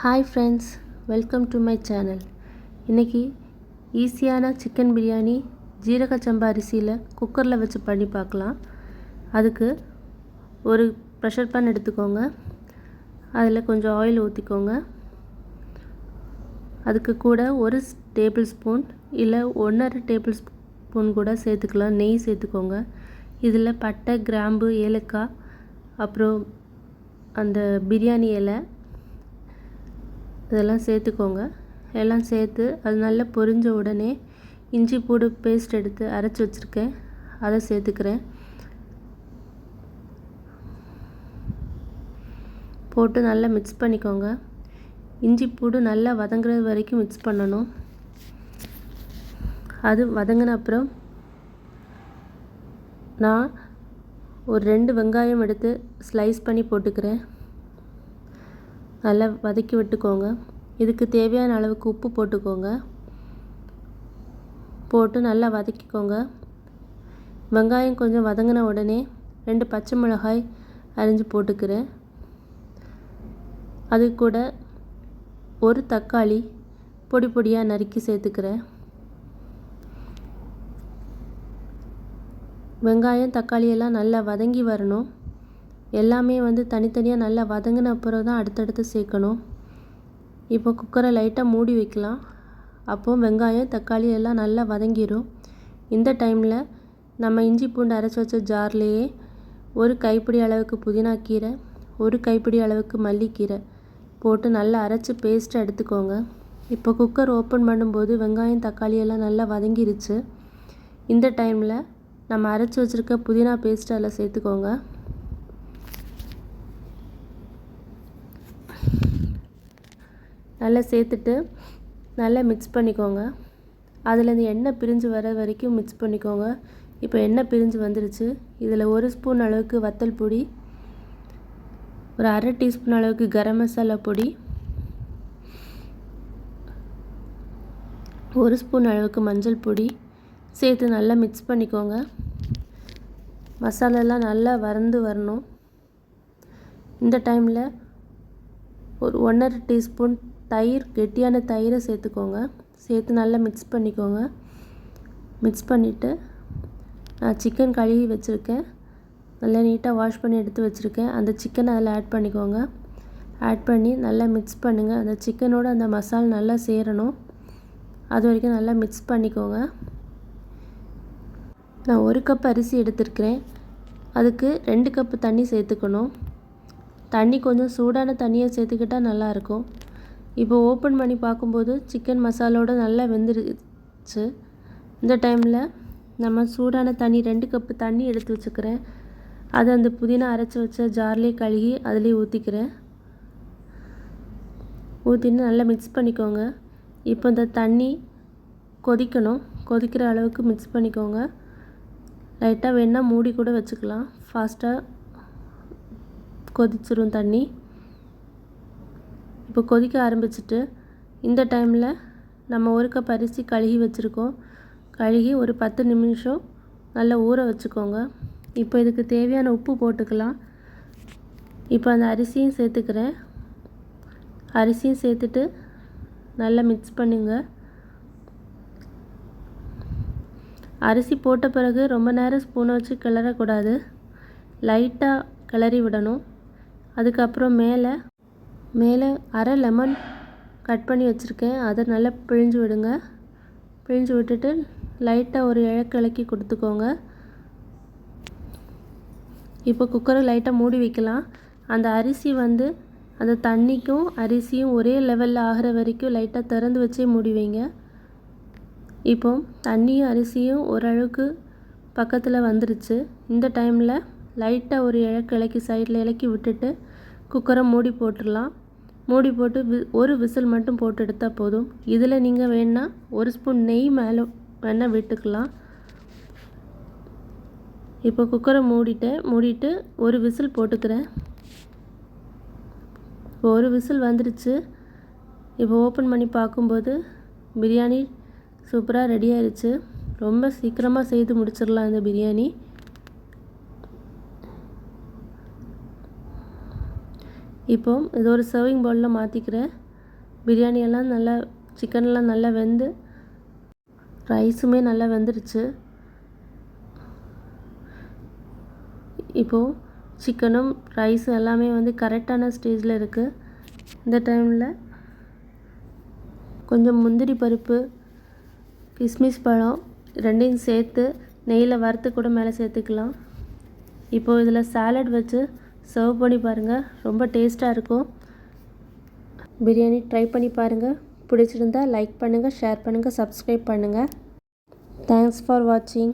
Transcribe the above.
Hi friends, welcome to my channel. இன்றைக்கி ஈஸியான chicken biryani ஜீரக சம்பா அரிசியில் குக்கரில் வச்சு பண்ணி பார்க்கலாம். அதுக்கு ஒரு ப்ரெஷர் பேன் எடுத்துக்கோங்க. அதில் கொஞ்சம் ஆயில் ஊற்றிக்கோங்க. அதுக்கு கூட ஒரு டேபிள் ஸ்பூன் இல்லை 1.5 டேபிள் ஸ்பூன் கூட சேர்த்துக்கலாம். நெய் சேர்த்துக்கோங்க. இதில் பட்டை, கிராம்பு, ஏலக்காய், அப்புறம் அந்த பிரியாணி இலை இதெல்லாம் சேர்த்துக்கோங்க. எல்லாம் சேர்த்து அது நல்லா பொரிஞ்ச உடனே இஞ்சி பூண்டு பேஸ்ட் எடுத்து அரைச்சி வச்சுருக்கேன், அதை சேர்த்துக்கிறேன். போட்டு நல்லா மிக்ஸ் பண்ணிக்கோங்க. இஞ்சி பூண்டு நல்லா வதங்குறது வரைக்கும் மிக்ஸ் பண்ணணும். அது வதங்கின அப்புறம் நான் ஒரு 2 வெங்காயம் எடுத்து ஸ்லைஸ் பண்ணி போட்டுக்கிறேன். நல்லா வதக்கி விட்டுக்கோங்க. இதுக்கு தேவையான அளவுக்கு உப்பு போட்டுக்கோங்க. போட்டு நல்லா வதக்கிக்கோங்க. வெங்காயம் கொஞ்சம் வதங்கின உடனே 2 பச்சை மிளகாய் அரிஞ்சு போட்டுக்கிறேன். அது கூட ஒரு தக்காளி பொடி பொடியாக நறுக்கி சேர்த்துக்கிறேன். வெங்காயம் தக்காளி எல்லாம் நல்லா வதங்கி வரணும். எல்லாமே தனித்தனியாக நல்லா வதங்கின அப்புறம் தான் அடுத்தடுத்து சேர்க்கணும். இப்போ குக்கரை லைட்டாக மூடி வைக்கலாம். அப்போது வெங்காயம் தக்காளி எல்லாம் நல்லா வதங்கிடும். இந்த டைமில் நம்ம இஞ்சி பூண்டு அரைச்சி வச்ச ஜார்லேயே ஒரு கைப்பிடி அளவுக்கு புதினா கீரை, ஒரு கைப்பிடி அளவுக்கு மல்லிக்கீரை போட்டு நல்லா அரைச்சி பேஸ்ட்டை எடுத்துக்கோங்க. இப்போ குக்கர் ஓப்பன் பண்ணும்போது வெங்காயம் தக்காளி எல்லாம் நல்லா வதங்கிருச்சு. இந்த டைமில் நம்ம அரைச்சி வச்சுருக்க புதினா பேஸ்ட்டை அதில் சேர்த்துக்கோங்க. நல்லா சேர்த்துட்டு நல்லா மிக்ஸ் பண்ணிக்கோங்க. அதுலேருந்து எண்ணெய் பிரிஞ்சு வர வரைக்கும் மிக்ஸ் பண்ணிக்கோங்க. இப்போ எண்ணெய் பிரிஞ்சு வந்துருச்சு. இதில் 1 ஸ்பூன் அளவுக்கு வத்தல் பொடி, ஒரு 1/2 டீஸ்பூன் அளவுக்கு கரம் மசாலா பொடி, 1 ஸ்பூன் அளவுக்கு மஞ்சள் பொடி சேர்த்து நல்லா மிக்ஸ் பண்ணிக்கோங்க. மசாலாலாம் நல்லா வறந்து வரணும். இந்த டைமில் ஒரு 1.5 டீஸ்பூன் தயிர், கெட்டியான தயிரை சேர்த்துக்கோங்க. சேர்த்து நல்லா மிக்ஸ் பண்ணிக்கோங்க. மிக்ஸ் பண்ணிவிட்டு நான் சிக்கன் கழுவி வச்சுருக்கேன், நல்லா நீட்டாக வாஷ் பண்ணி எடுத்து வச்சுருக்கேன். அந்த சிக்கனை அதில் ஆட் பண்ணிக்கோங்க. ஆட் பண்ணி நல்லா மிக்ஸ் பண்ணுங்கள். அந்த சிக்கனோட அந்த மசாலா நல்லா சேரணும். அது வரைக்கும் நல்லா மிக்ஸ் பண்ணிக்கோங்க. நான் 1 கப் அரிசி எடுத்துருக்கிறேன். அதுக்கு 2 கப்பு தண்ணி சேர்த்துக்கணும். தண்ணி கொஞ்சம் சூடான தண்ணியை சேர்த்துக்கிட்டால் நல்லாயிருக்கும். இப்போ ஓப்பன் பண்ணி பார்க்கும்போது சிக்கன் மசாலோடு நல்லா வெந்துருச்சு. இந்த டைமில் நம்ம சூடான தண்ணி 2 கப்பு தண்ணி எடுத்து வச்சுக்கிறேன். அதை அந்த புதினா அரைச்சி வச்ச ஜார்லேயே கழுகி அதிலே ஊற்றிக்கிறேன். ஊற்றின்னு நல்லா மிக்ஸ் பண்ணிக்கோங்க. இப்போ இந்த தண்ணி கொதிக்கணும். கொதிக்கிற அளவுக்கு மிக்ஸ் பண்ணிக்கோங்க. லைட்டாக வேணால் மூடி கூட வச்சுக்கலாம். ஃபாஸ்ட்டாக கொதிச்சிரும் தண்ணி. இப்போ கொதிக்க ஆரம்பிச்சிட்டு இந்த டைமில் நம்ம 1 கப் அரிசி கழுகி வச்சுருக்கோம். கழுகி ஒரு 10 நிமிஷம் நல்லா ஊற வச்சுக்கோங்க. இப்போ இதுக்கு தேவையான உப்பு போட்டுக்கலாம். இப்போ அந்த அரிசியும் சேர்த்துக்கிறேன். அரிசியும் சேர்த்துட்டு நல்லா மிக்ஸ் பண்ணுங்க. அரிசி போட்ட பிறகு ரொம்ப நேரம் ஸ்பூனை வச்சு கிளறக்கூடாது. லைட்டாக கிளறி விடணும். அதுக்கப்புறம் மேலே 1/2 லெமன் கட் பண்ணி வச்சுருக்கேன், அதை நல்லா பிழிஞ்சு விடுங்க. பிழிஞ்சு விட்டுட்டு லைட்டாக ஒரு இளக்கி கொடுத்துக்கோங்க. இப்போ குக்கரை லைட்டாக மூடி வைக்கலாம். அந்த அரிசி அந்த தண்ணிக்கும் அரிசியும் ஒரே லெவலில் ஆகிற வரைக்கும் லைட்டாக திறந்து வச்சே மூடி வைங்க. இப்போ தண்ணியும் அரிசியும் ஓரளவுக்கு பக்கத்தில் வந்துருச்சு. இந்த டைமில் லைட்டாக ஒரு இளக்கி சைடில் இளக்கி விட்டுட்டு குக்கரை மூடி போட்டுடலாம். மூடி போட்டு ஒரு விசில் மட்டும் போட்டு எடுத்தால் போதும். இதில் நீங்கள் வேணால் 1 ஸ்பூன் நெய் மேலே வேணால் விட்டுக்கலாம். இப்போ குக்கரை மூடிட்டு ஒரு விசில் போட்டுக்கிறேன். இப்போ ஒரு விசில் வந்துடுச்சு. இப்போ ஓப்பன் பண்ணி பார்க்கும்போது பிரியாணி சூப்பராக ரெடி ஆயிடுச்சு. ரொம்ப சீக்கிரமாக செய்து முடிச்சிடலாம் இந்த பிரியாணி. இப்போ இது ஒரு சர்விங் பவுலில் மாற்றிக்கிறேன். பிரியாணியெல்லாம் நல்லா சிக்கன்லாம் நல்லா வெந்து ரைஸுமே நல்லா வெந்துருச்சு. இப்போது சிக்கனும் ரைஸும் எல்லாமே வந்து கரெக்டான ஸ்டேஜில் இருக்குது. இந்த டைமில் கொஞ்சம் முந்திரி பருப்பு, கிஸ்மிஸ் பழம் ரெண்டையும் சேர்த்து நெய்யில் வறுத்து கூட மேலே சேர்த்துக்கலாம். இப்போது இதில் சாலட் வச்சு சர்வ் பண்ணி பாருங்கள், ரொம்ப டேஸ்ட்டாக இருக்கும். பிரியாணி ட்ரை பண்ணி பாருங்கள். பிடிச்சிருந்தா லைக் பண்ணுங்கள், ஷேர் பண்ணுங்கள், சப்ஸ்கிரைப் பண்ணுங்கள். தேங்க்ஸ் ஃபார் வாட்சிங்.